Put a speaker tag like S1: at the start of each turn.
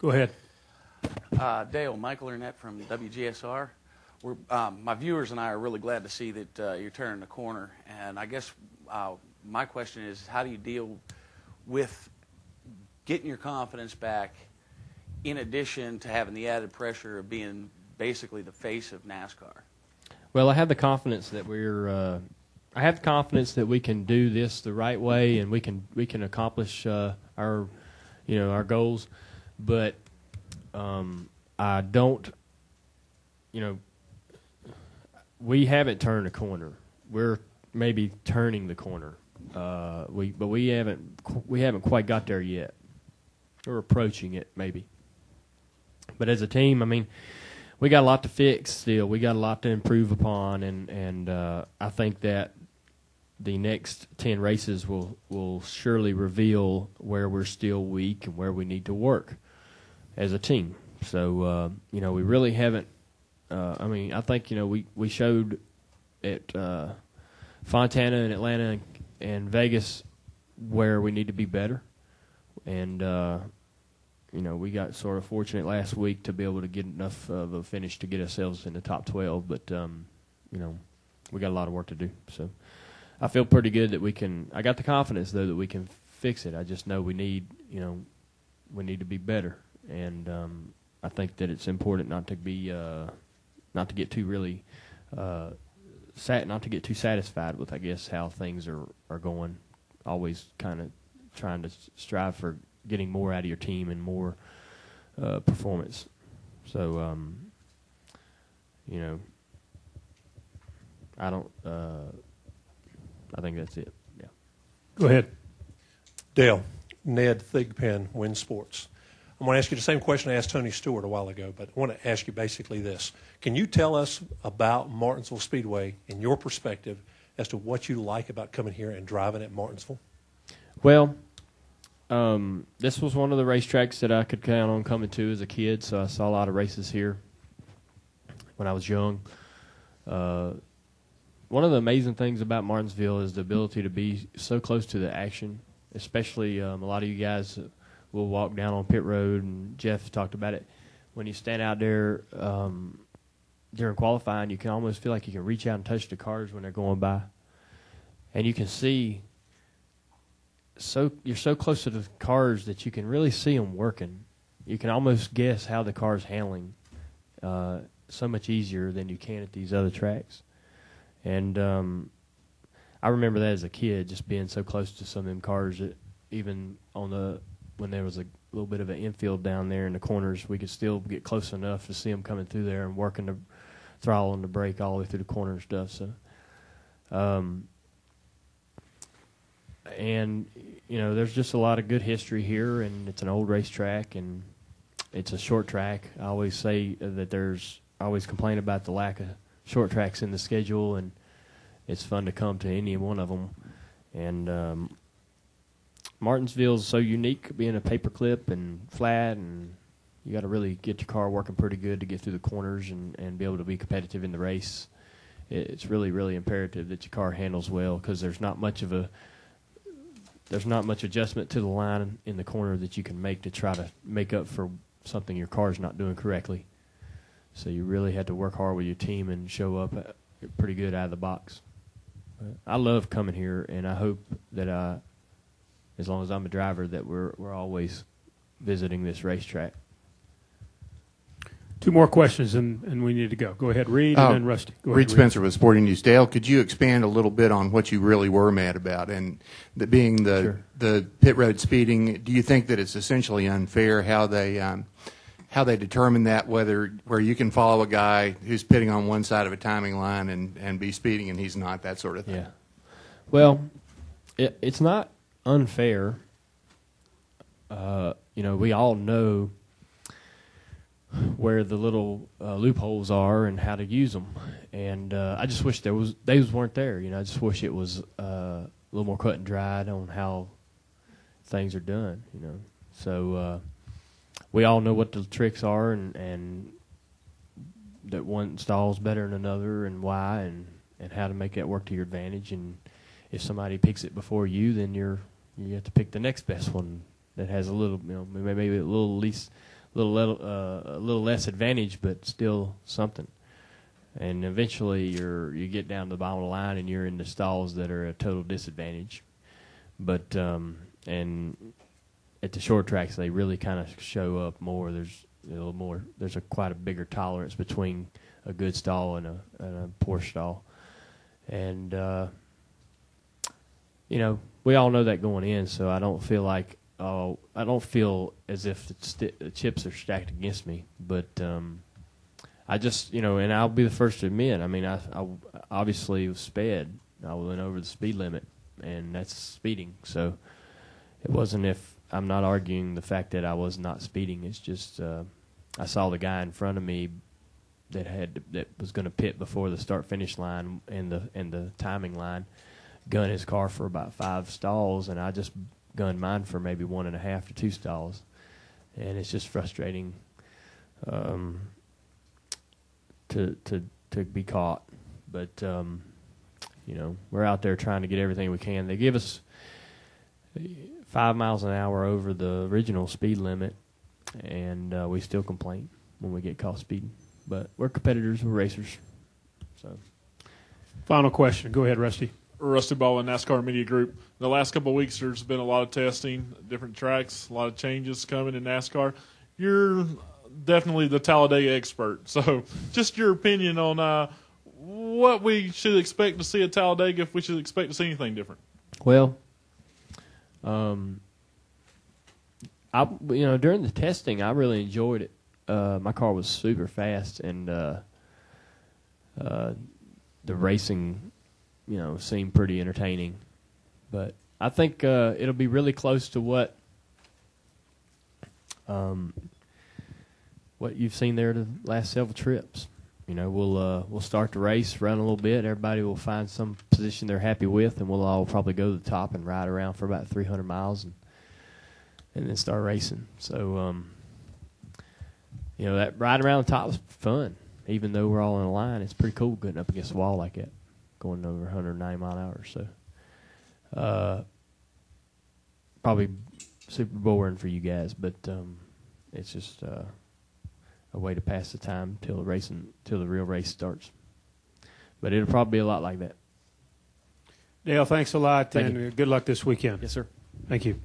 S1: Go ahead.
S2: Dale, Michael Earnhardt from WGSR. My viewers and I are really glad to see that you're turning the corner. And I guess my question is, how do you deal with getting your confidence back in addition to having the added pressure of being basically the face of NASCAR?
S3: Well, I have the confidence that I have the confidence that we can do this the right way, and we can accomplish our goals. But I don't, we haven't turned the corner. We're maybe turning the corner. But we haven't quite got there yet. We're approaching it, maybe. But as a team, I mean, we got a lot to fix still. We got a lot to improve upon, and I think that the next 10 races will surely reveal where we're still weak and where we need to work as a team. So, we really haven't I think, we showed at Fontana and Atlanta and Vegas where we need to be better. And, we got sort of fortunate last week to be able to get enough of a finish to get ourselves in the top 12. But, we got a lot of work to do. So I feel pretty good that we can. I got the confidence, though, that we can fix it. I just know we need to be better. And I think that it's important not to get too satisfied with, I guess, how things are going. Always kind of trying to strive for getting more out of your team and more performance. So, I think that's it. Yeah.
S1: Go ahead.
S4: Dale, Ned Thigpen, Win Sports. I want to ask you the same question I asked Tony Stewart a while ago, but I want to ask you basically this. Can you tell us about Martinsville Speedway in your perspective as to what you like about coming here and driving at Martinsville?
S3: Well, this was one of the racetracks that I could count on coming to as a kid, so I saw a lot of races here when I was young. One of the amazing things about Martinsville is the ability to be so close to the action, especially a lot of you guys will walk down on pit road, and Jeff talked about it. When you stand out there during qualifying, you can almost feel like you can reach out and touch the cars when they're going by. And you can see, you're so close to the cars that you can really see them working. You can almost guess how the car's handling so much easier than you can at these other tracks. And I remember that as a kid, just being so close to some of them cars that even when there was a little bit of an infield down there in the corners, we could still get close enough to see them coming through there and working the throttle and the brake all the way through the corner and stuff. So, there's just a lot of good history here, and it's an old racetrack, and it's a short track. I always say that I always complain about the lack of short tracks in the schedule, and it's fun to come to any one of them. And Martinsville's so unique, being a paperclip and flat, and you got to really get your car working pretty good to get through the corners and be able to be competitive in the race. It's really, really imperative that your car handles well, because there's not much adjustment to the line in the corner that you can make to try to make up for something your car's not doing correctly. So you really had to work hard with your team and show up pretty good out of the box. But I love coming here, and I hope that as long as I'm a driver, that we're always visiting this racetrack.
S1: Two more questions, and we need to go. Go ahead, Reed, and then Rusty. Go
S5: Reed
S1: ahead,
S5: Spencer with Sporting News. Dale, could you expand a little bit on what you really were mad about, and being the pit road speeding? Do you think that it's essentially unfair how they determine that, where you can follow a guy who's pitting on one side of a timing line and be speeding and he's not, that sort of thing?
S3: Yeah. Well, it's not unfair. We all know where the little loopholes are and how to use them, and I just wish those weren't there. I just wish it was a little more cut and dried on how things are done. So we all know what the tricks are, and that one stalls better than another, and why, and how to make that work to your advantage. And if somebody picks it before you, then you have to pick the next best one that has a little, maybe a little little less advantage, but still something. And eventually you get down to the bottom of the line and you're in the stalls that are a total disadvantage. But and at the short tracks they really kind of show up more. There's a little more. There's quite a bigger tolerance between a good stall and a poor stall. And we all know that going in, so I don't feel like I don't feel as if the chips are stacked against me. But I just, and I'll be the first to admit, I mean, I obviously was sped. I went over the speed limit, and that's speeding. So it wasn't if I'm not arguing the fact that I was not speeding. It's just I saw the guy in front of me that was going to pit before the start-finish line and the timing line gun his car for about 5 stalls, and I just gunned mine for maybe 1.5 to 2 stalls. And it's just frustrating to be caught. But we're out there trying to get everything we can. They give us 5 miles an hour over the original speed limit, and we still complain when we get caught speeding. But we're competitors, we're racers. So,
S1: final question. Go ahead, Rusty.
S6: Rusty Ball, NASCAR Media Group. The last couple of weeks, there's been a lot of testing, different tracks, a lot of changes coming in NASCAR. You're definitely the Talladega expert. So just your opinion on what we should expect to see at Talladega, if we should expect to see anything different.
S3: Well, during the testing, I really enjoyed it. My car was super fast, and the racing, seemed pretty entertaining. But I think it'll be really close to what you've seen there the last several trips. We'll start the race, run a little bit. Everybody will find some position they're happy with, and we'll all probably go to the top and ride around for about 300 miles and then start racing. So, that ride around the top was fun. Even though we're all in a line, it's pretty cool getting up against the wall like that, going over 109 mile an hour. So, probably super boring for you guys, but it's just a way to pass the time till the real race starts. But it'll probably be a lot like that.
S1: Dale, thanks a lot,
S3: Thank
S1: and
S3: you.
S1: good luck this weekend.
S3: Yes, sir.
S1: Thank you.